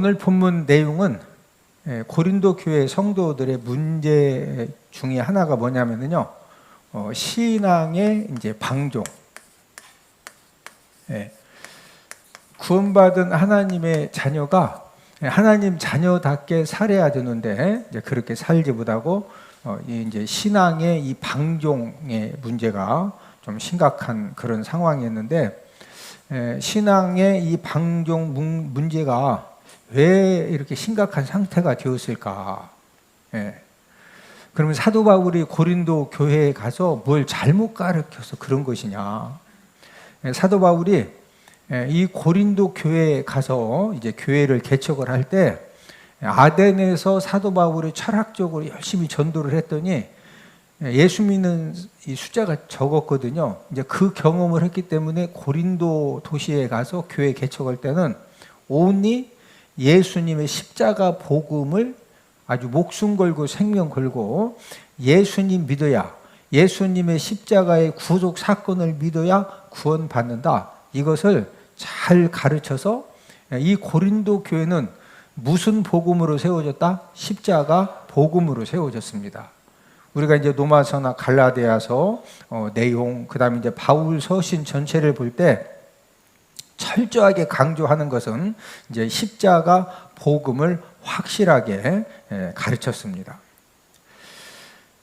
오늘 본문 내용은 고린도 교회 성도들의 문제 중에 하나가 뭐냐면요, 신앙의 이제 방종. 구원받은 하나님의 자녀가 하나님 자녀답게 살아야 되는데 이제 그렇게 살지 못하고 이제 신앙의 이 방종의 문제가 좀 심각한 그런 상황이었는데, 신앙의 이 방종 문제가 왜 이렇게 심각한 상태가 되었을까? 그러면 사도 바울이 고린도 교회에 가서 뭘 잘못 가르쳐서 그런 것이냐? 사도 바울이 이 고린도 교회에 가서 이제 교회를 개척을 할 때 아덴에서 사도 바울이 철학적으로 열심히 전도를 했더니 예수 믿는 이 숫자가 적었거든요. 이제 그 경험을 했기 때문에 고린도 도시에 가서 교회 개척할 때는 온리 예수님의 십자가 복음을 아주 목숨 걸고 생명 걸고 예수님 믿어야, 예수님의 십자가의 구속 사건을 믿어야 구원받는다. 이것을 잘 가르쳐서 이 고린도 교회는 무슨 복음으로 세워졌다? 십자가 복음으로 세워졌습니다. 우리가 이제 로마서나 갈라디아서 내용, 그다음에 이제 바울 서신 전체를 볼 때 철저하게 강조하는 것은 이제 십자가 복음을 확실하게 가르쳤습니다.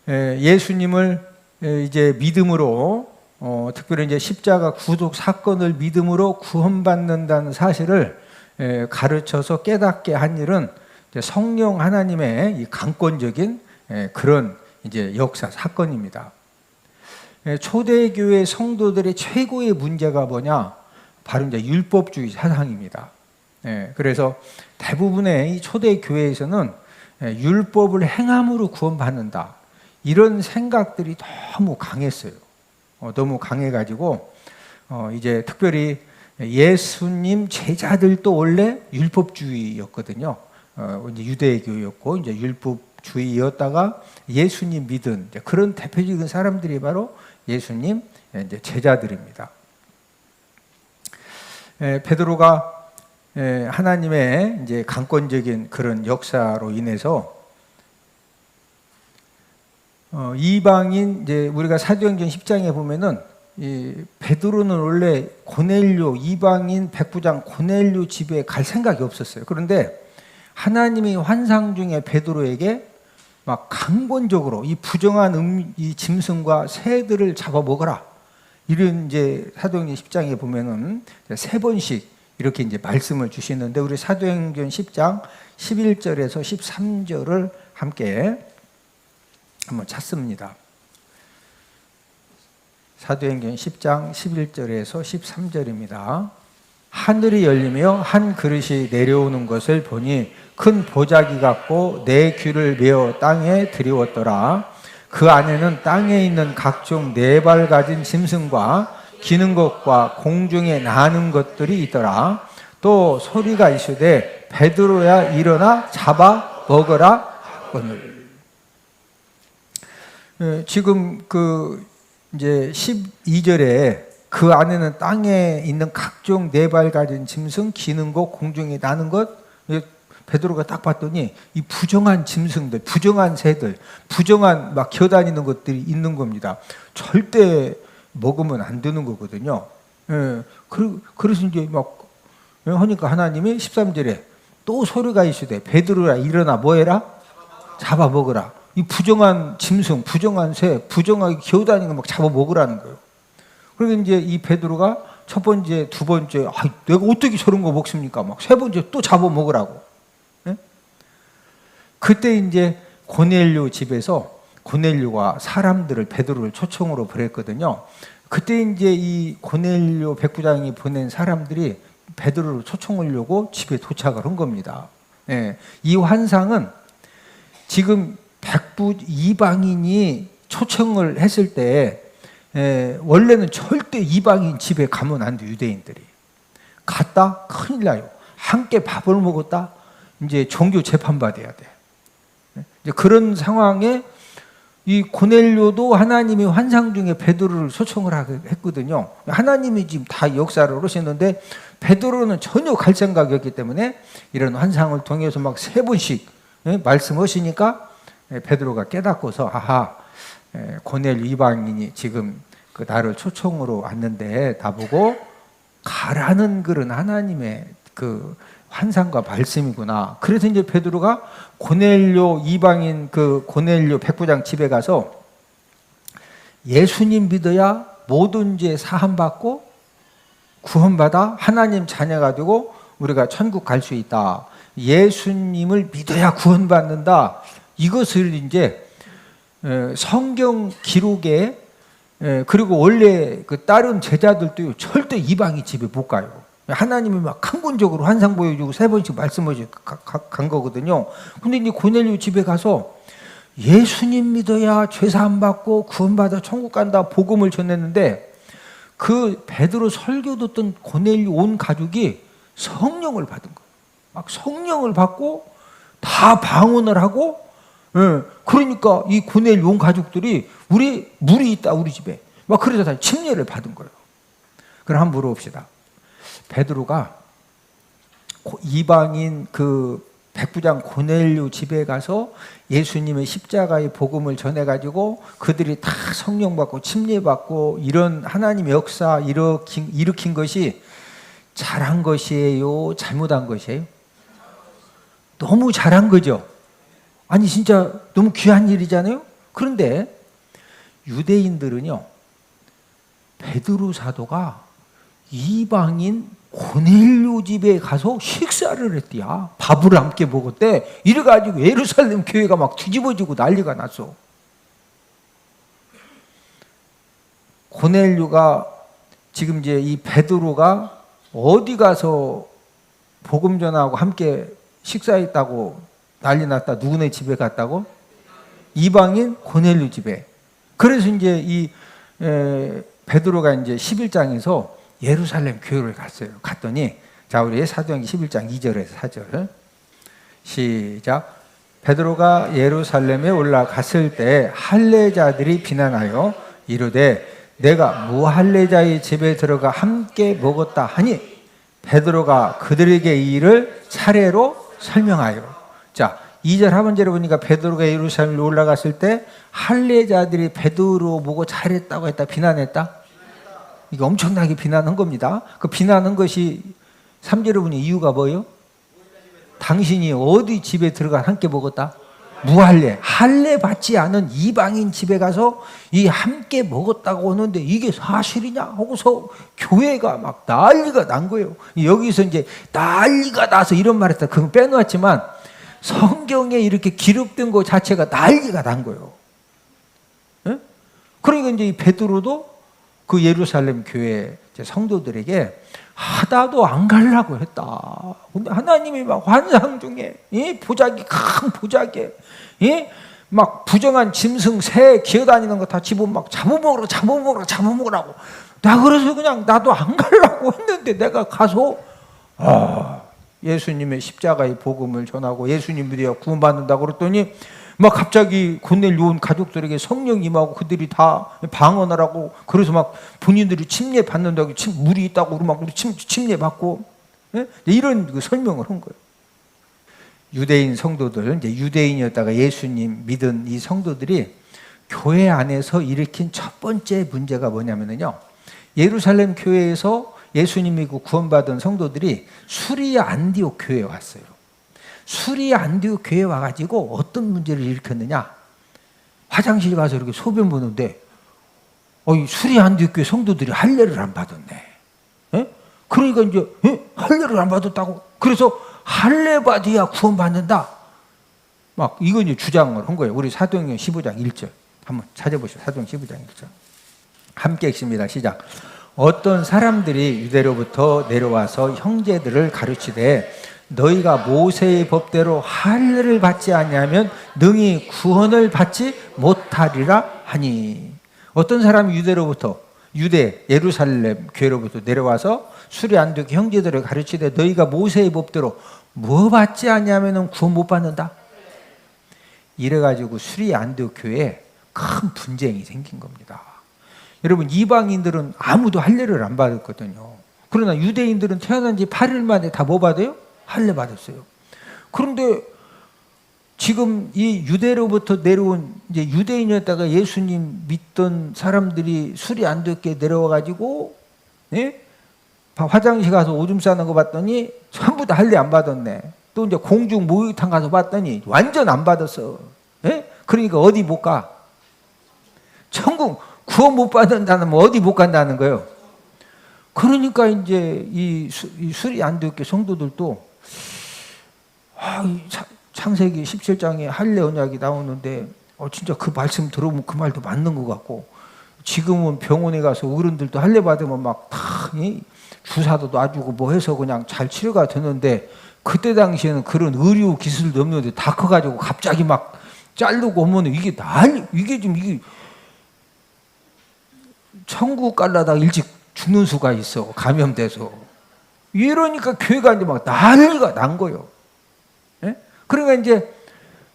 예수님을 이제 믿음으로, 특별히 이제 십자가 구속 사건을 믿음으로 구원받는다는 사실을 가르쳐서 깨닫게 한 일은 성령 하나님의 이 강권적인 그런 이제 역사 사건입니다. 초대교회 성도들의 최고의 문제가 뭐냐? 바로 이제 율법주의 사상입니다. 그래서 대부분의 이 초대교회에서는 율법을 행함으로 구원받는다, 이런 생각들이 너무 강했어요. 너무 강해가지고 이제 특별히 예수님 제자들도 원래 율법주의였거든요. 이제 유대교였고 이제 율법주의였다가 예수님 믿은 그런 대표적인 사람들이 바로 예수님 이제 제자들입니다. 베드로가 하나님의 이제 강권적인 그런 역사로 인해서 이방인, 이제 우리가 사도행전 10장에 보면은 이 베드로는 원래 고넬료, 이방인 백부장 고넬료 집에 갈 생각이 없었어요. 그런데 하나님의 환상 중에 베드로에게 막 강권적으로 이 부정한 이 짐승과 새들을 잡아 먹어라, 이런 이제 사도행전 10장에 보면은 3번씩 이렇게 이제 말씀을 주시는데, 우리 사도행전 10장 11절에서 13절을 함께 한번 찾습니다. 사도행전 10장 11절에서 13절입니다. 하늘이 열리며 한 그릇이 내려오는 것을 보니 큰 보자기 같고 내 귀를 메어 땅에 들이웠더라. 그 안에는 땅에 있는 각종 4발 가진 짐승과 기는 것과 공중에 나는 것들이 있더라. 또 소리가 이르되 베드로야 일어나 잡아 먹어라 하거늘. 지금 그 이제 12절에 그 안에는 땅에 있는 각종 4발 가진 짐승, 기는 것, 공중에 나는 것, 베드로가 딱 봤더니 이 부정한 짐승들, 부정한 새들, 부정한 막 기어다니는 것들이 있는 겁니다. 절대 먹으면 안 되는 거거든요. 그래서 이제 막 하니까 하나님이 13절에 또 소리가 있으되 베드로야 일어나 뭐해라? 잡아 먹으라. 이 부정한 짐승, 부정한 새, 부정하게 기어다니는 거 막 잡아 먹으라는 거예요. 그러니까 이제 이 베드로가 첫 번째, 두 번째, 내가 어떻게 저런 거 먹습니까? 막 세 번째 또 잡아 먹으라고. 그때 이제 고넬료 집에서 고넬료가 사람들을, 베드로를 초청으로 보냈거든요. 그때 이제 이 고넬료 백부장이 보낸 사람들이 베드로를 초청하려고 집에 도착을 한 겁니다. 이 환상은 지금 이방인이 초청을 했을 때 원래는 절대 이방인 집에 가면 안 돼. 유대인들이 갔다 큰일 나요. 함께 밥을 먹었다 이제 종교 재판 받아야 돼. 이제 그런 상황에 이 고넬료도 하나님이 환상 중에 베드로를 초청을 했거든요. 하나님이 지금 다 역사를 하시는데 베드로는 전혀 갈 생각이 없기 때문에 이런 환상을 통해서 막 3번씩 말씀하시니까 베드로가 깨닫고서 아하, 고넬료 이방인이 지금 그 나를 초청으로 왔는데 나보고 가라는 글은 하나님의 그 환상과 말씀이구나. 그래서 이제 베드로가 고넬료 이방인 그 고넬료 백부장 집에 가서 예수님 믿어야 모든 죄 사함 받고 구원받아 하나님 자녀가 되고 우리가 천국 갈 수 있다. 예수님을 믿어야 구원받는다. 이것을 이제 성경 기록에 그리고 원래 그 다른 제자들도 절대 이방인 집에 못 가요. 하나님이 막 강권적으로 환상 보여주고 3번씩 말씀하시고 간 거거든요. 근데 이제 고넬료 집에 가서 예수님 믿어야 죄사함 받고 구원받아 천국 간다 복음을 전했는데 그 베드로 설교 듣던 고넬료 온 가족이 성령을 받은 거예요. 막 성령을 받고 다 방언을 하고, 그러니까 이 고넬료 온 가족들이 우리 물이 있다 우리 집에 막 그래서 다 침례를 받은 거예요. 그럼 한번 물어봅시다. 베드로가 이방인 그 백부장 고넬료 집에 가서 예수님의 십자가의 복음을 전해가지고 그들이 다 성령 받고 침례 받고 이런 하나님의 역사 일으킨 것이 잘한 것이에요? 잘못한 것이에요? 너무 잘한 거죠. 아니 진짜 너무 귀한 일이잖아요. 그런데 유대인들은요, 베드로 사도가 이방인 고넬료 집에 가서 식사를 했대야. 밥을 함께 먹었대. 이래가지고 예루살렘 교회가 막 뒤집어지고 난리가 났어. 고넬료가 지금 이제 이 베드로가 어디 가서 복음 전하고 함께 식사했다고 난리 났다. 누구네 집에 갔다고? 이방인 고넬료 집에. 그래서 이제 이 베드로가 이제 11장에서 예루살렘 교회를 갔어요. 갔더니 자 우리 사도행전 11장 2절에서 4절 시작. 베드로가 예루살렘에 올라갔을 때 할례자들이 비난하여 이르되 내가 무할례자의 집에 들어가 함께 먹었다 하니 베드로가 그들에게 이 일을 차례로 설명하여. 자 2절 하반절에 보니까 베드로가 예루살렘에 올라갔을 때 할례자들이 베드로 보고 잘했다고 했다 비난했다. 이게 엄청나게 비난한 겁니다. 그 비난한 것이 3절에 보니 이유가 뭐예요? 당신이 어디 집에 들어가 함께 먹었다? 무할례, 할례 받지 않은 이방인 집에 가서 이 함께 먹었다고 하는데 이게 사실이냐 하고서 교회가 막 난리가 난 거예요. 여기서 이제 난리가 나서 이런 말 했다. 그건 빼놓았지만 성경에 이렇게 기록된 것 자체가 난리가 난 거예요. 네? 그러니까 이제 이 베드로도 그 예루살렘 교회 성도들에게 하다도 안 가려고 했다. 근데 하나님이 막 환상 중에 보자기 큰 보자기에 막 부정한 짐승 새 기어다니는 거 다 집어면 막 잡아먹으라고. 나 그래서 그냥 나도 안 가려고 했는데 내가 가서 예수님의 십자가의 복음을 전하고 예수님 믿어야 구원받는다고 그랬더니 막 갑자기 고넬료 온 가족들에게 성령 임하고 그들이 다 방언을 하고 그래서 막 본인들이 침례 받는다고 물이 있다고 막 우리 침례 받고 이런 그 설명을 한 거예요. 유대인 성도들 이제 유대인이었다가 예수님 믿은 이 성도들이 교회 안에서 일으킨 첫 번째 문제가 뭐냐면요. 예루살렘 교회에서 예수님 믿고 구원받은 성도들이 수리아 안디옥 교회에 왔어요. 수리아 안디옥 교회에 와가지고 어떤 문제를 일으켰느냐? 화장실 가서 이렇게 소변 보는데, 수리아 안디옥 교회 성도들이 할례를 안 받았네. 그러니까 이제 할례를 안 받았다고. 그래서 할례 받아야 구원받는다. 막 이거 이제 주장을 한 거예요. 우리 사도행전 15장 1절 한번 찾아보시죠. 사도행전 15장 1절 함께 읽습니다. 시작. 어떤 사람들이 유대로부터 내려와서 형제들을 가르치되 너희가 모세의 법대로 할례를 받지 아니하면 능히 구원을 받지 못하리라 하니. 어떤 사람이 유대 예루살렘 교회로부터 내려와서 수리아 안디옥 형제들을 가르치되 너희가 모세의 법대로 뭐 받지 아니하면 구원 못 받는다. 이래가지고 수리아 안디옥 교회에 큰 분쟁이 생긴 겁니다. 여러분, 이방인들은 아무도 할례를 안 받았거든요. 그러나 유대인들은 태어난 지 8일 만에 다 뭐 받아요? 할례 받았어요. 그런데 지금 이 유대로부터 내려온 이제 유대인이었다가 예수님 믿던 사람들이 술이 안 됐게 내려와가지고, 예? 화장실 가서 오줌 싸는 거 봤더니 전부 다 할례 안 받았네. 또 이제 공중 목욕탕 가서 봤더니 완전 안 받았어. 예? 그러니까 어디 못 가? 천국 구원 못 받는다는 뭐 어디 못 간다는 거예요. 그러니까 이제 이 술이 안 됐게 성도들도 창세기 17장에 할례 언약이 나오는데 진짜 그 말씀 들어보면 그 말도 맞는 것 같고, 지금은 병원에 가서 어른들도 할례 받으면 막 다 주사도 놔주고 뭐 해서 그냥 잘 치료가 되는데, 그때 당시에는 그런 의료 기술도 없는데 다 커가지고 갑자기 막 자르고 오면 이게 천국 갈라다 일찍 죽는 수가 있어, 감염돼서. 이러니까 교회가 이제 막 난리가 난 거예요. 예? 그러니까 이제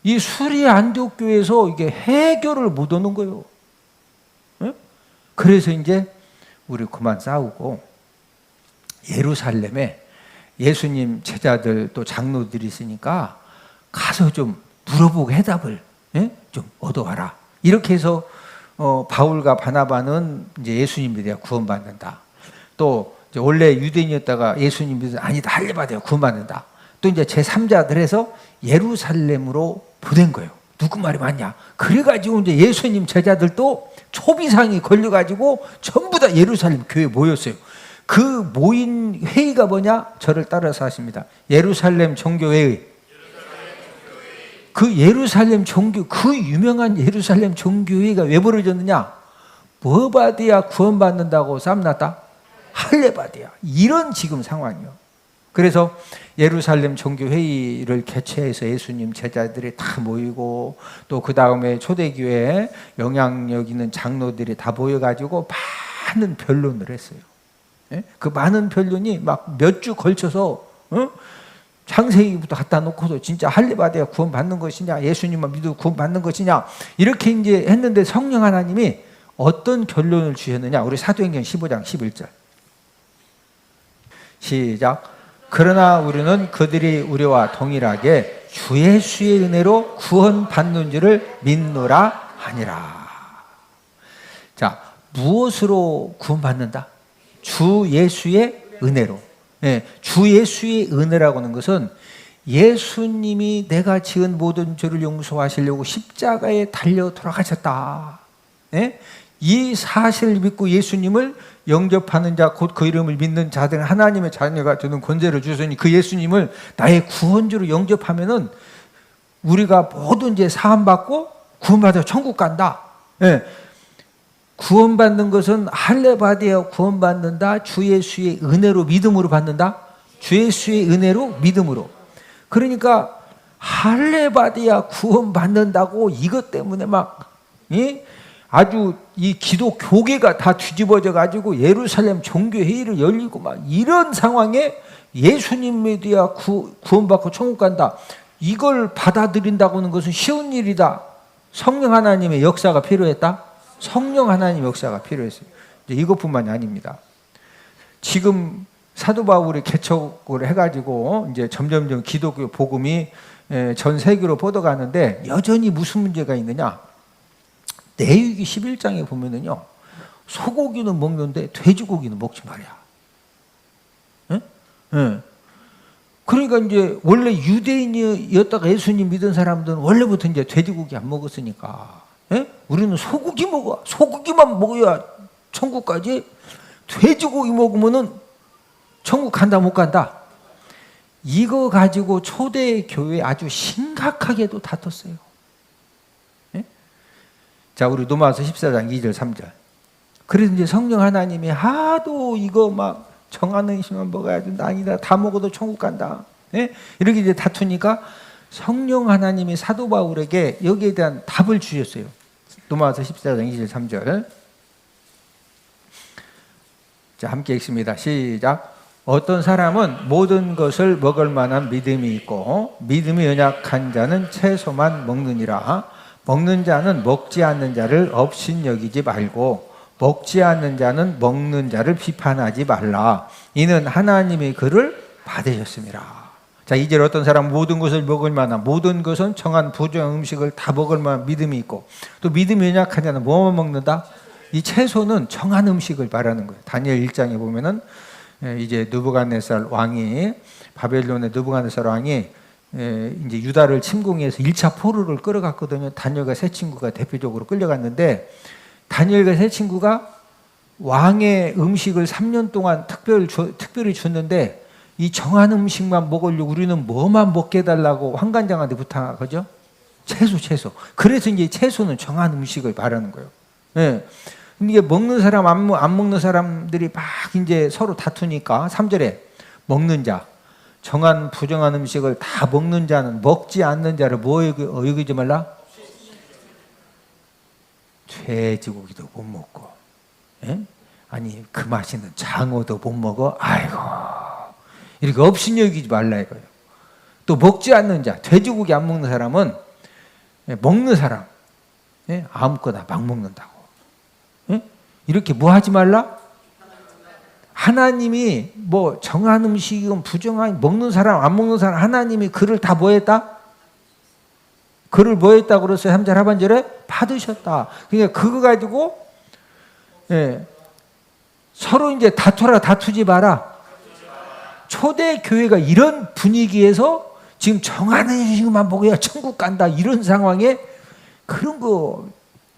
이 수리 안디옥 교회에서 이게 해결을 못 얻는 거예요. 예? 그래서 이제 우리 그만 싸우고 예루살렘에 예수님 제자들 또 장로들이 있으니까 가서 좀 물어보고 해답을 좀 얻어와라. 이렇게 해서 바울과 바나바는 이제 예수님에 대해 구원받는다. 또 이제 원래 유대인이었다가 예수님 믿어서 아니다, 할례 받아요, 구원받는다. 또 이제 제3자들 해서 예루살렘으로 보낸 거예요. 누구 말이 맞냐? 그래가지고 이제 예수님 제자들도 초비상이 걸려가지고 전부 다 예루살렘 교회에 모였어요. 그 모인 회의가 뭐냐? 저를 따라서 하십니다. 예루살렘 종교회의. 그 예루살렘 종교, 그 유명한 예루살렘 종교회의가 왜 벌어졌느냐? 뭐 받아야 구원받는다고 싸움났다? 할례 받아야. 이런 지금 상황이요. 그래서 예루살렘 종교회의를 개최해서 예수님 제자들이 다 모이고, 또 그 다음에 초대교회에 영향력 있는 장로들이 다 모여가지고 많은 변론을 했어요. 그 많은 변론이 막 몇 주 걸쳐서 창세기부터 갖다 놓고서 진짜 할례 받아야 구원 받는 것이냐, 예수님만 믿고 구원 받는 것이냐, 이렇게 이제 했는데 성령 하나님이 어떤 결론을 주셨느냐? 우리 사도행전 15장 11절 시작. 그러나 우리는 그들이 우리와 동일하게 주 예수의 은혜로 구원 받는 줄을 믿노라 하니라. 자, 무엇으로 구원 받는다? 주 예수의 은혜로. 주 예수의 은혜라고 하는 것은 예수님이 내가 지은 모든 죄를 용서하시려고 십자가에 달려 돌아가셨다. 이 사실을 믿고 예수님을 영접하는 자, 곧 그 이름을 믿는 자들은 하나님의 자녀가 되는 권세를 주시니, 그 예수님을 나의 구원주로 영접하면은 우리가 모든 죄 사함 받고 구원받아 천국 간다. 구원받는 것은 할례 받아야 구원받는다. 주 예수의 은혜로 믿음으로 받는다. 주 예수의 은혜로 믿음으로. 그러니까 할례 받아야 구원받는다고 이것 때문에 막 아주 이 기독 교계가 다 뒤집어져 가지고 예루살렘 종교회의를 열리고 막 이런 상황에 예수님 믿어야 구원받고 천국 간다. 이걸 받아들인다고 하는 것은 쉬운 일이다. 성령 하나님의 역사가 필요했다. 성령 하나님 역사가 필요했어요. 이것뿐만이 아닙니다. 지금 사도 바울이 개척을 해가지고 이제 점점점 기독교 복음이 전 세계로 뻗어가는데 여전히 무슨 문제가 있느냐? 레위기 11장에 보면은요, 소고기는 먹는데 돼지고기는 먹지 말이야. 그러니까 이제 원래 유대인이었다가 예수님 믿은 사람들은 원래부터 이제 돼지고기 안 먹었으니까, 우리는 소고기 먹어. 소고기만 먹어야 천국 가지. 돼지고기 먹으면은 천국 간다 못 간다. 이거 가지고 초대 교회 아주 심각하게도 다퉜어요. 자, 우리 로마서 14장 2절 3절. 그래서 이제 성령 하나님이 하도 이거 막 정하는 힘만 먹어야 된다. 아니다. 다 먹어도 천국 간다. 이렇게 이제 다투니까 성령 하나님이 사도 바울에게 여기에 대한 답을 주셨어요. 로마서 14장 2절 3절. 자, 함께 읽습니다. 시작. 어떤 사람은 모든 것을 먹을 만한 믿음이 있고 믿음이 연약한 자는 채소만 먹느니라. 먹는 자는 먹지 않는 자를 업신여기지 말고 먹지 않는 자는 먹는 자를 비판하지 말라. 이는 하나님의 글을 받으셨습니다. 자, 이제 어떤 사람 모든 것을 먹을 만한, 모든 것은 정한 부정한 음식을 다 먹을 만한 믿음이 있고, 또 믿음이 연약한 자는 뭐만 먹는다? 이 채소는 정한 음식을 말하는 거예요. 다니엘 1장에 보면은 이제 느부갓네살 왕이, 바벨론의 느부갓네살 왕이 이제 유다를 침공해서 1차 포로를 끌어갔거든요. 다니엘과 세 친구가 대표적으로 끌려갔는데, 다니엘과 세 친구가 왕의 음식을 3년 동안 특별히 줬는데, 이 정한 음식만 먹으려고 우리는 뭐만 먹게 해달라고 환관장한테 부탁하죠? 채소. 그래서 이제 채소는 정한 음식을 말하는 거예요. 예. 이게 먹는 사람, 안 먹는 사람들이 막 이제 서로 다투니까 3절에 먹는 자, 정한 부정한 음식을 다 먹는 자는 먹지 않는 자를 뭐 여기지 말라? 돼지고기도 못 먹고, 예? 아니 그 맛있는 장어도 못 먹어. 아이고, 이렇게 업신여기지 말라 이거예요. 또 먹지 않는 자, 돼지고기 안 먹는 사람은 먹는 사람, 예? 아무거나 막 먹는다고. 예? 이렇게 뭐 하지 말라? 하나님이 뭐 정한 음식이건 부정한, 먹는 사람 안 먹는 사람, 하나님이 그를 다 뭐 했다? 그를 뭐 했다 그랬어요? 3절 하반절에 받으셨다. 그러니까 그거 가지고 서로 이제 다투지 마라. 초대 교회가 이런 분위기에서 지금 정한 음식만 먹어야 천국 간다, 이런 상황에 그런 거,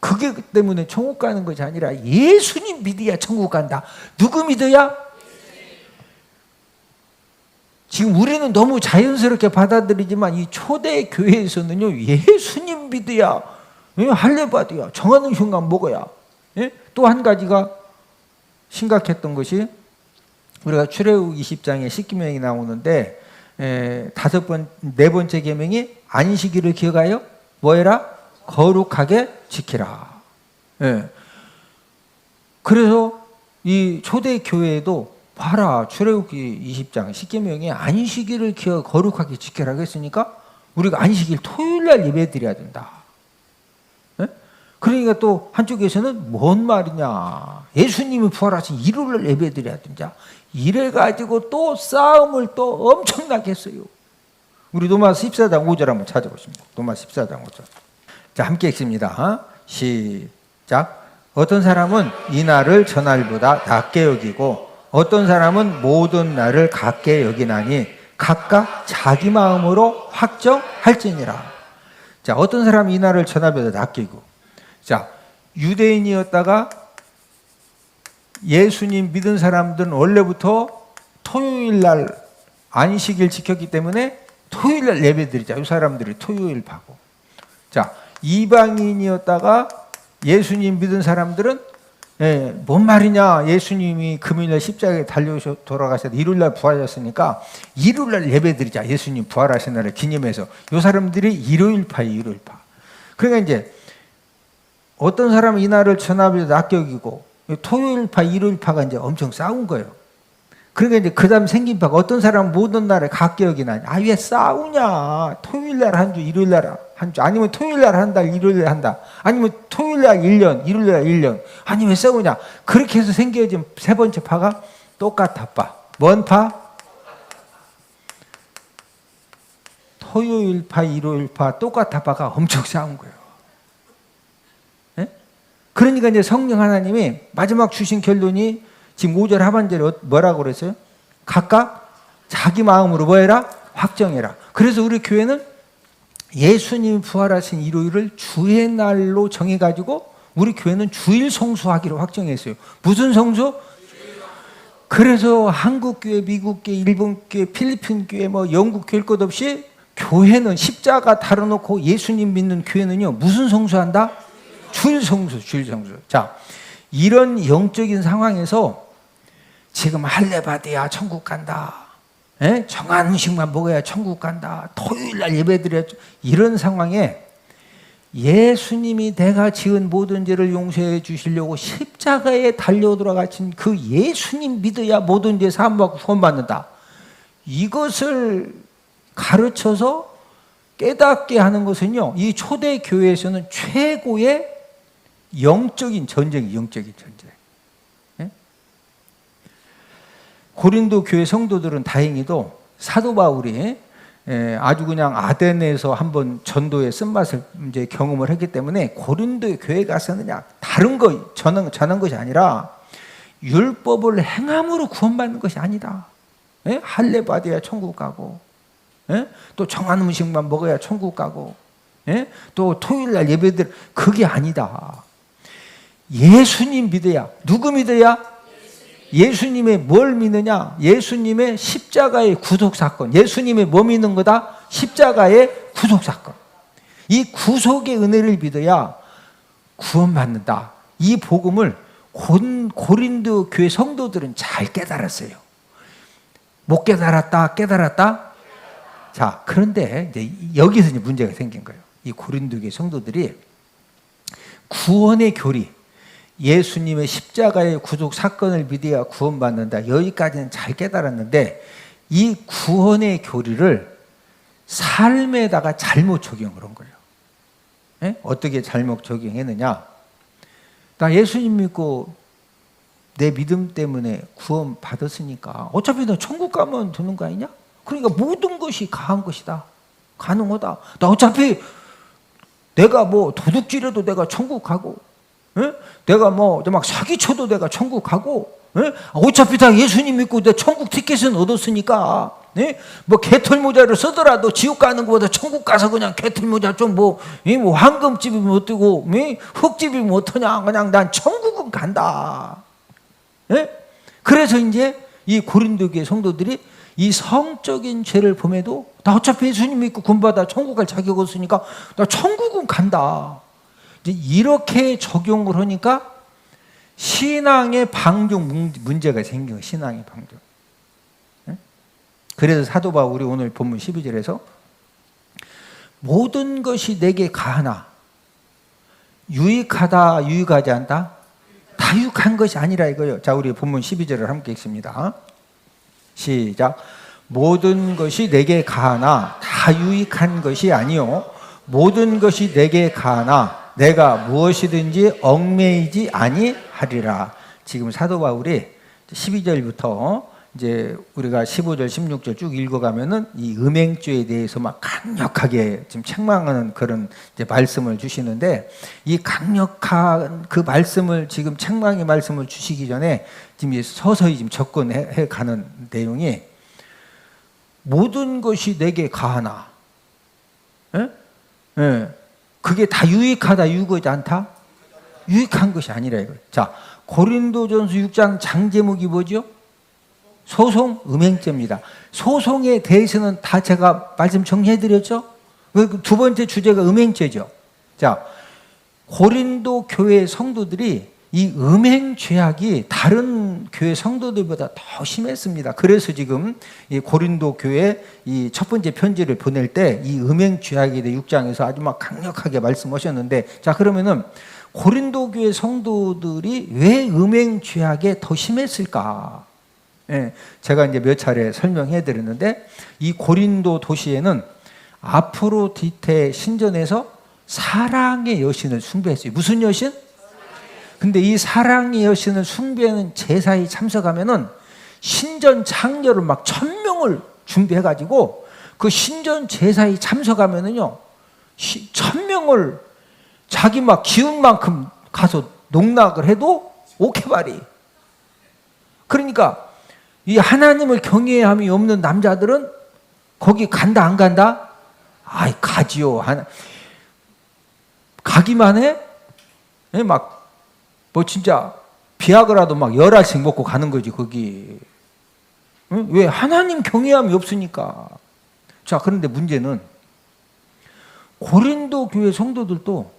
그게 때문에 천국 가는 것이 아니라 예수님 믿어야 천국 간다. 누구 믿어야? 지금 우리는 너무 자연스럽게 받아들이지만 이 초대 교회에서는요, 예수님 믿어야, 할례받아야, 정하는 순간 먹어야. 또 한 가지가 심각했던 것이, 우리가 출애굽 20장에 10계명이 나오는데 네 번째 계명이 안식일을 기억하여 뭐해라? 거룩하게 지키라. 그래서 이 초대 교회에도 봐라, 출애굽기 20장 10계명에 안식일을 기어 거룩하게 지키라고 했으니까 우리가 안식일 토요일날 예배드려야 된다. 그러니까 또 한쪽에서는 뭔 말이냐, 예수님이 부활하신 일요일날 예배드려야 된다. 이래가지고 또 싸움을 또 엄청나게 했어요. 우리 로마서 14장 5절 한번 찾아보십니다. 로마서 14장 5절. 자, 함께 읽습니다. 시작. 어떤 사람은 이 날을 저날보다 낮게 여기고 어떤 사람은 모든 날을 같게 여기나니 각각 자기 마음으로 확정할지니라. 자, 어떤 사람이 이 날을 저날보다 낮게 여기고, 자, 유대인이었다가 예수님 믿은 사람들은 원래부터 토요일 날 안식일 지켰기 때문에 토요일 날 예배드리자. 이 사람들이 토요일 파고. 자, 이방인이었다가 예수님 믿은 사람들은 뭔 말이냐, 예수님이 금요일날 십자가에 달려오셔 돌아가셔서 일요일날 부활하셨으니까 일요일날 예배드리자. 예수님 부활하신 날을 기념해서. 이 사람들이 일요일파예요. 일요일파. 그러니까 이제 어떤 사람은 이 날을 전압에서 낮게 여기고 토요일파, 일요일파가 이제 엄청 싸운 거예요. 그러니까 이제 그 다음 생긴 파가 어떤 사람은 모든 날을 같게 여기나니, 아, 왜 싸우냐? 토요일날 한 주, 일요일날 한 주, 아니면 토요일날 한 달, 일요일날 한다, 아니면 토요일날 1년, 일요일날 1년, 아니 왜 싸우냐? 그렇게 해서 생겨진 세 번째 파가 똑같아 파. 뭔 파? 토요일파, 일요일파 똑같아 파가 엄청 싸운 거예요. 그러니까 이제 성령 하나님이 마지막 주신 결론이 지금 5절 하반절에 뭐라고 그랬어요? 각각 자기 마음으로 뭐해라? 확정해라. 그래서 우리 교회는 예수님이 부활하신 일요일을 주의 날로 정해가지고 우리 교회는 주일 성수하기로 확정했어요. 무슨 성수? 그래서 한국 교회, 미국 교회, 일본 교회, 필리핀 교회, 뭐 영국 교회 것 없이 교회는 십자가 달아놓고 예수님 믿는 교회는요, 무슨 성수한다? 주일 성수, 주일 성수. 자, 이런 영적인 상황에서 지금 할례 받아야 천국 간다, 정한 음식만 먹어야 천국 간다, 토요일날 예배드려야, 이런 상황에 예수님이 내가 지은 모든 죄를 용서해 주시려고 십자가에 달려 돌아가신 그 예수님 믿어야 모든 죄 사함받고 구원받는다, 이것을 가르쳐서 깨닫게 하는 것은요, 이 초대 교회에서는 최고의 영적인 전쟁이 영적인 전쟁. 예? 고린도 교회 성도들은 다행히도 사도 바울이 아주 그냥 아덴에서 한번 전도의 쓴맛을 이제 경험을 했기 때문에 고린도 교회 가서는 그냥 다른 거 전한 것이 아니라 율법을 행함으로 구원받는 것이 아니다. 예? 할례 받아야 천국 가고, 예? 또 정한 음식만 먹어야 천국 가고, 예? 또 토요일날 예배들 그게 아니다. 예수님 믿어야. 누구 믿어야? 예수님의 뭘 믿느냐? 예수님의 십자가의 구속 사건. 예수님의 뭐 믿는 거다? 십자가의 구속 사건. 이 구속의 은혜를 믿어야 구원받는다. 이 복음을 고린도 교회 성도들은 잘 깨달았어요. 못 깨달았다, 깨달았다. 자, 그런데 이제 여기서 이제 문제가 생긴 거예요. 이 고린도 교회 성도들이 구원의 교리, 예수님의 십자가의 구속 사건을 믿어야 구원받는다. 여기까지는 잘 깨달았는데 이 구원의 교리를 삶에다가 잘못 적용을 한 거예요. 예? 어떻게 잘못 적용했느냐? 나 예수님 믿고 내 믿음 때문에 구원 받았으니까 어차피 너 천국 가면 되는 거 아니냐? 그러니까 모든 것이 가한 것이다. 가능하다. 나 어차피 내가 뭐 도둑질해도 내가 천국 가고, 예? 내가 뭐 막 사기쳐도 내가 천국 가고, 예? 어차피 다 예수님 믿고 내 천국 티켓은 얻었으니까, 예? 뭐 개털 모자를 쓰더라도 지옥 가는 것보다 천국 가서 그냥 개털 모자 좀 뭐 황금집이면 어떠고, 흙집이면 어떠냐, 그냥 난 천국은 간다. 예? 그래서 이제 이 고린도 교회 성도들이 이 성적인 죄를 범해도 나 어차피 예수님 믿고 구원받아 천국 갈 자격 없으니까 나 천국은 간다. 이제 이렇게 적용을 하니까 신앙의 방종 문제가 생긴 거예요. 신앙의 방종. 예? 그래서 사도 바울이 오늘 본문 12절에서 모든 것이 내게 가하나 유익하다, 유익하지 않다? 다 유익한 것이 아니라 이거예요. 자, 우리 본문 12절을 함께 읽습니다. 시작. 모든 것이 내게 가하나 다 유익한 것이 아니요 모든 것이 내게 가하나 내가 무엇이든지 얽매이지 아니하리라. 지금 사도 바울이 12절부터 이제 우리가 15절, 16절 쭉 읽어가면은 이 음행죄에 대해서 막 강력하게 지금 책망하는 그런 이제 말씀을 주시는데 이 강력한 그 말씀을 지금 책망의 말씀을 주시기 전에 지금 서서히 지금 접근해 가는 내용이 모든 것이 내게 가하나, 예? 예. 그게 다 유익하다, 유익하지 않다? 유익한 것이 아니라 이거예요. 자, 고린도전서 6장 장제목이 뭐죠? 소송, 음행죄입니다. 소송에 대해서는 다 제가 말씀 정리해드렸죠? 두 번째 주제가 음행죄죠. 자, 고린도 교회 성도들이 이 음행 죄악이 다른 교회 성도들보다 더 심했습니다. 그래서 지금 이 고린도 교회 이 첫 번째 편지를 보낼 때 이 음행 죄악에 대해 6장에서 아주 막 강력하게 말씀하셨는데, 자, 그러면은 고린도 교회 성도들이 왜 음행 죄악에 더 심했을까? 예, 제가 이제 몇 차례 설명해 드렸는데 이 고린도 도시에는 아프로디테 신전에서 사랑의 여신을 숭배했어요. 무슨 여신? 근데 이 사랑의 여신을 숭배하는 제사에 참석하면은 신전 창녀를 막 1000명을 준비해가지고 그 신전 제사에 참석하면은요 1000명을 자기 막 기운 만큼 가서 농락을 해도 오케바리. 그러니까 이 하나님을 경외함이 없는 남자들은 거기 간다 안 간다? 아이 가지요. 가기만 해? 막 뭐 진짜 비아그라도 막 10알씩 먹고 가는 거지 거기. 응? 왜? 하나님 경외함이 없으니까. 자, 그런데 문제는 고린도 교회 성도들도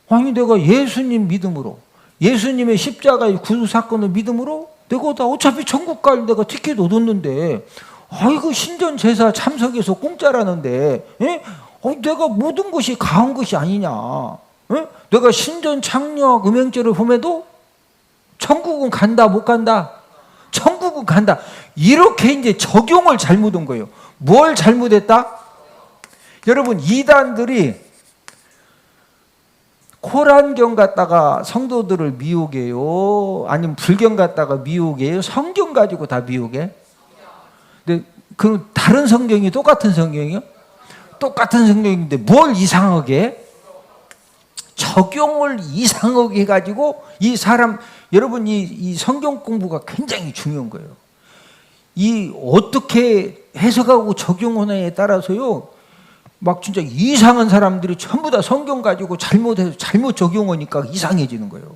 아니 내가 예수님 믿음으로 예수님의 십자가의 구속 사건을 믿음으로 내가 다 어차피 천국 갈 내가 티켓 얻었는데 아이고 신전 제사 참석해서 공짜라는데 내가 모든 것이 가한 것이 아니냐. 내가 신전 창녀 음행죄를 범해도 천국은 간다 못 간다? 천국은 간다. 이렇게 이제 적용을 잘못한 거예요. 뭘 잘못했다? 여러분, 이단들이 코란경 갖다가 성도들을 미혹해요? 아니면 불경 갖다가 미혹해요? 성경 가지고 다 미혹해? 근데 그 다른 성경이 똑같은 성경이요? 똑같은 성경인데 뭘 이상하게 해? 적용을 이상하게 해가지고 이 사람, 여러분, 이 성경 공부가 굉장히 중요한 거예요. 이 어떻게 해석하고 적용하느냐에 따라서요, 막 진짜 이상한 사람들이 전부 다 성경 가지고 잘못해서 잘못 적용하니까 이상해지는 거예요.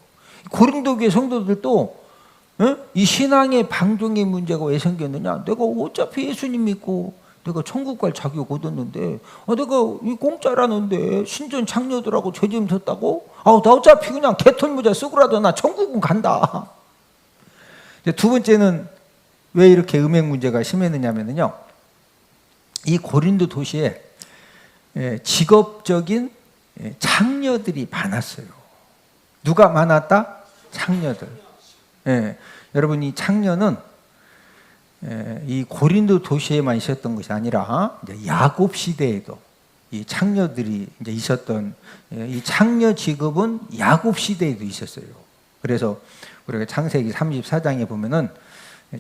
고린도 교회 성도들도 이 신앙의 방종의 문제가 왜 생겼느냐? 내가 어차피 예수님 믿고 내가 천국 갈 자격 얻었는데, 내가 이 공짜라는데 신전 창녀들하고 죄짐 졌다고? 나 어차피 그냥 개털모자 쓰고라도 나 천국은 간다. 두 번째는 왜 이렇게 음행 문제가 심했느냐면요, 이 고린도 도시에 직업적인 창녀들이 많았어요. 누가 많았다? 창녀들. 여러분, 이 창녀는 이 고린도 도시에만 있었던 것이 아니라 야곱 시대에도 이 창녀들이 이제 있었던, 이 창녀 직업은 야곱 시대에도 있었어요. 그래서 우리가 창세기 34장에 보면은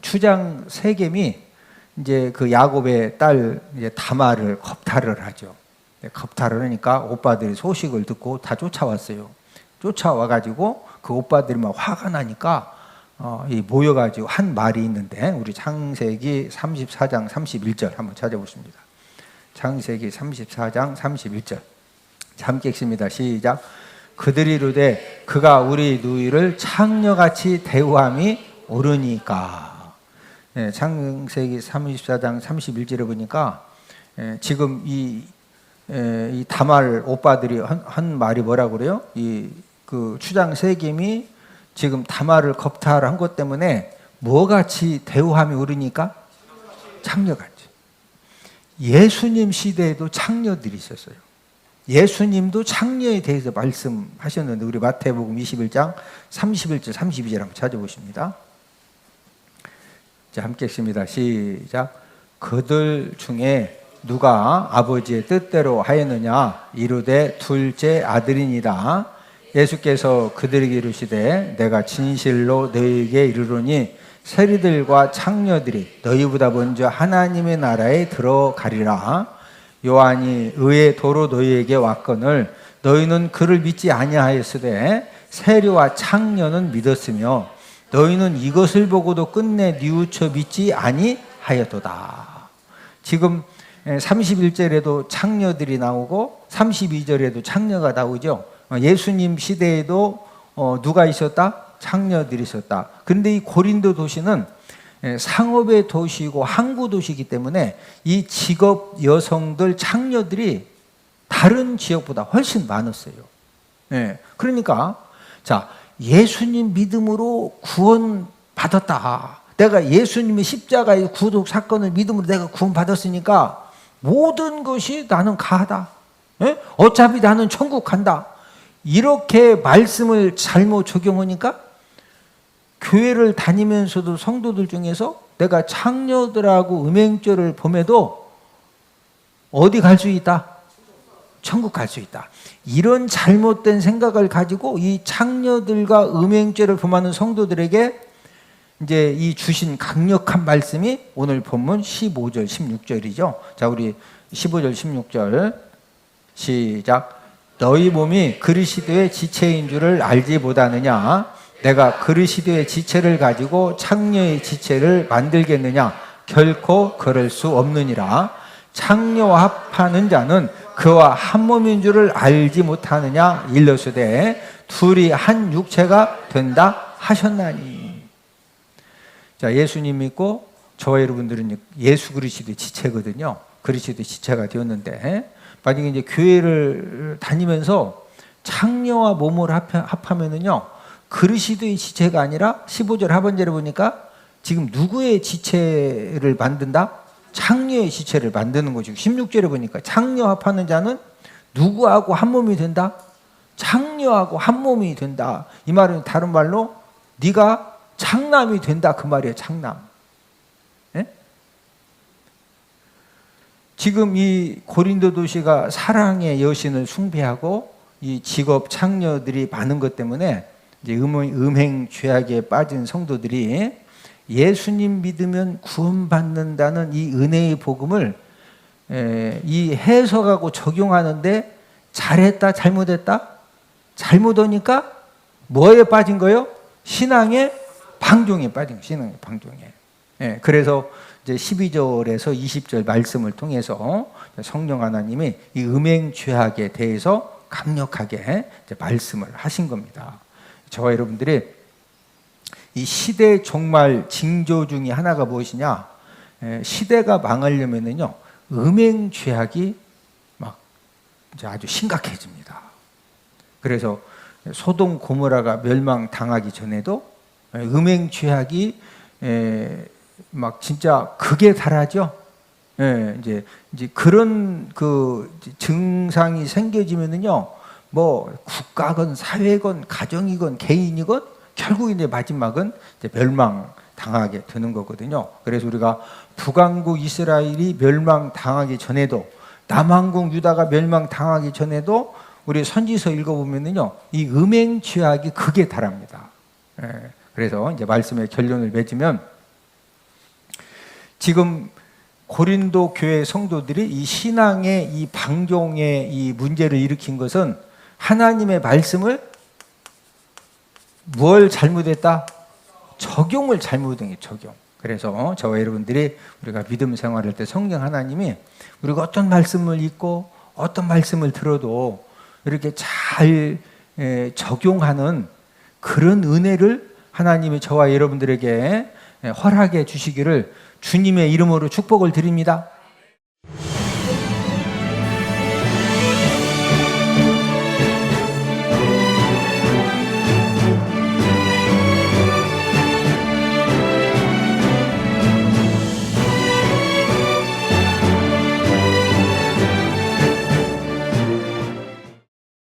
추장 세겜이 이제 그 야곱의 딸 이제 다말을 겁탈을 하죠. 겁탈을 하니까 오빠들이 소식을 듣고 다 쫓아왔어요. 쫓아와가지고 그 오빠들이 막 화가 나니까 모여가지고 한 말이 있는데, 우리 창세기 34장 31절 한번 찾아보십니다. 창세기 34장 31절 함께 읽습니다. 시작. 그들이 이르되 그가 우리 누이를 창녀같이 대우함이 옳으니까. 창세기 34장 31절에 보니까 지금 이 다말 오빠들이 한 말이 뭐라고 그래요? 그 추장 세겜이 지금 다말을 겁탈한 것 때문에 뭐같이 대우함이 옳으니까? 창녀같이. 예수님 시대에도 창녀들이 있었어요. 예수님도 창녀에 대해서 말씀하셨는데, 우리 마태복음 21장 31절 32절 한번 찾아보십니다. 자, 함께 읽습니다. 시작. 그들 중에 누가 아버지의 뜻대로 하였느냐? 이르되 둘째 아들이니라. 예수께서 그들에게 이르시되 내가 진실로 너희에게 이르노니 세리들과 창녀들이 너희보다 먼저 하나님의 나라에 들어가리라. 요한이 의의 도로 너희에게 왔거늘 너희는 그를 믿지 아니하였으되 세리와 창녀는 믿었으며 너희는 이것을 보고도 끝내 뉘우쳐 믿지 아니하였도다. 지금 31절에도 창녀들이 나오고 32절에도 창녀가 나오죠. 예수님 시대에도 누가 있었다? 창녀들이 있었다. 그런데 이 고린도 도시는 상업의 도시이고 항구 도시이기 때문에 이 직업 여성들, 창녀들이 다른 지역보다 훨씬 많았어요. 그러니까 자, 예수님 믿음으로 구원 받았다. 내가 예수님의 십자가의 구속 사건을 믿음으로 내가 구원 받았으니까 모든 것이 나는 가하다. 어차피 나는 천국 간다. 이렇게 말씀을 잘못 적용하니까 교회를 다니면서도 성도들 중에서 내가 창녀들하고 음행죄를 범해도 어디 갈 수 있다? 천국 갈 수 있다. 이런 잘못된 생각을 가지고 이 창녀들과 음행죄를 범하는 성도들에게 이제 이 주신 강력한 말씀이 오늘 본문 15절, 16절이죠. 자, 우리 15절, 16절 시작. 너희 몸이 그리스도의 지체인 줄을 알지 못하느냐? 내가 그리스도의 지체를 가지고 창녀의 지체를 만들겠느냐? 결코 그럴 수 없느니라. 창녀와 합하는 자는 그와 한 몸인 줄을 알지 못하느냐? 일러스되 둘이 한 육체가 된다 하셨나니. 자, 예수님 믿고 저와 여러분들은 예수 그리스도의 지체거든요. 그리스도의 지체가 되었는데, 만약에 이제 교회를 다니면서 창녀와 몸을 합하면은요, 그리스도의 지체가 아니라 15절 하반절에 보니까 지금 누구의 지체를 만든다? 창녀의 지체를 만드는 거죠. 16절에 보니까 창녀 합하는 자는 누구하고 한 몸이 된다? 창녀하고 한 몸이 된다. 이 말은 다른 말로 네가 창남이 된다 그 말이에요. 창남. 지금 이 고린도 도시가 사랑의 여신을 숭배하고 이 직업 창녀들이 많은 것 때문에 이제 음행 죄악에 빠진 성도들이 예수님 믿으면 구원받는다는 이 은혜의 복음을 이 해석하고 적용하는데 잘했다 잘못했다? 잘못하니까 뭐에 빠진 거예요? 신앙의 방종에 빠진 거예요. 신앙의 방종에. 그래서 이제 12절에서 20절 말씀을 통해서 성령 하나님이 이 음행 죄악에 대해서 강력하게 이제 말씀을 하신 겁니다. 저와 여러분들이 이 시대 종말 징조 중에 하나가 무엇이냐? 시대가 망하려면은요, 음행 죄악이 막 이제 아주 심각해집니다. 그래서 소돔 고모라가 멸망당하기 전에도 음행 죄악이 막 진짜 극에 달하죠. 이제 그런 그 증상이 생겨지면은요, 뭐 국가건 사회건 가정이건 개인이건 결국 이제 마지막은 이제 멸망당하게 되는 거거든요. 그래서 우리가 북왕국 이스라엘이 멸망당하기 전에도, 남왕국 유다가 멸망당하기 전에도 우리 선지서 읽어보면은요, 이 음행 죄악이 극에 달합니다. 그래서 이제 말씀의 결론을 맺으면, 지금 고린도 교회 성도들이 이 신앙의 이 방종의 이 문제를 일으킨 것은 하나님의 말씀을 뭘 잘못했다? 적용을 잘못한 게 적용. 그래서 저와 여러분들이 우리가 믿음 생활할 때 성령 하나님이 우리가 어떤 말씀을 읽고 어떤 말씀을 들어도 이렇게 잘 적용하는 그런 은혜를 하나님이 저와 여러분들에게 허락해 주시기를 주님의 이름으로 축복을 드립니다.